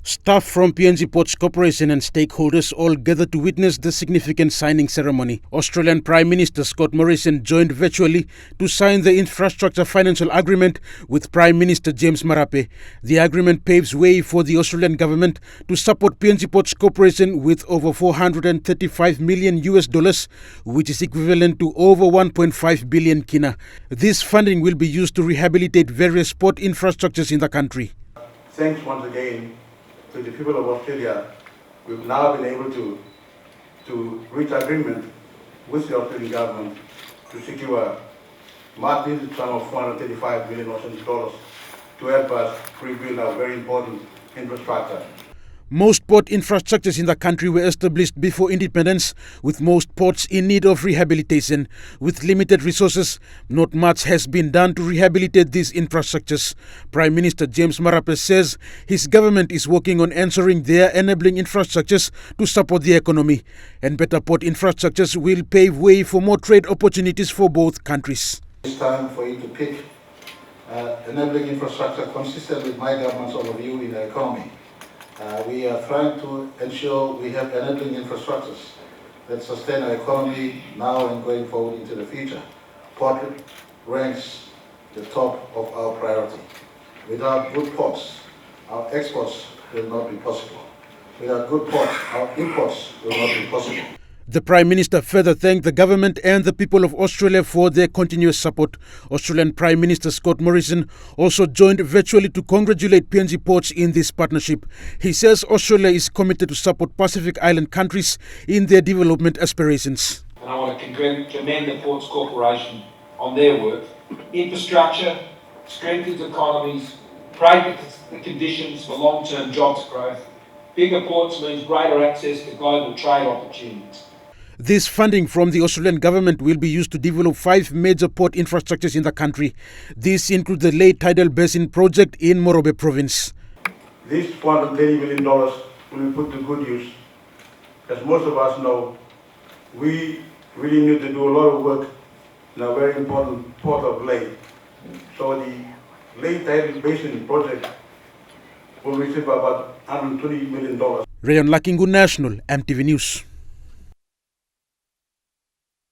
Staff from PNG Ports Corporation and stakeholders all gathered to witness the significant signing ceremony. Australian Prime Minister Scott Morrison joined virtually to sign the infrastructure financial agreement with Prime Minister James Marape. The agreement paves way for the Australian government to support PNG Ports Corporation with over 435 million US dollars, which is equivalent to over 1.5 billion kina. This funding will be used to rehabilitate various port infrastructures in the country. Thanks once again to the people of Australia. We've now been able to reach agreement with the Australian government to secure marked sum of 435 million Australian dollars to help us rebuild our very important infrastructure. Most port infrastructures in the country were established before independence, with most ports in need of rehabilitation. With limited resources, not much has been done to rehabilitate these infrastructures. Prime Minister James Marape says his government is working on ensuring their enabling infrastructures to support the economy. And better port infrastructures will pave way for more trade opportunities for both countries. It's time for you to pick enabling infrastructure consistent with my government's overview in the economy. We are trying to ensure we have enabling infrastructures that sustain our economy now and going forward into the future. Port ranks the top of our priority. Without good ports, our exports will not be possible. Without good ports, our imports will not be possible. The Prime Minister further thanked the government and the people of Australia for their continuous support. Australian Prime Minister Scott Morrison also joined virtually to congratulate PNG Ports in this partnership. He says Australia is committed to support Pacific Island countries in their development aspirations. And I want to commend the Ports Corporation on their work. Infrastructure strengthens economies, creates the conditions for long-term jobs growth. Bigger ports means greater access to global trade opportunities. This funding from the Australian government will be used to develop 5 major port infrastructures in the country. These include the Lake Tidal Basin project in Morobe province. This $430 million will be put to good use. As most of us know, we really need to do a lot of work in a very important port of Lake. So the Lake Tidal Basin project will receive about $120 million. Rayon Lakingu National, EMTV News.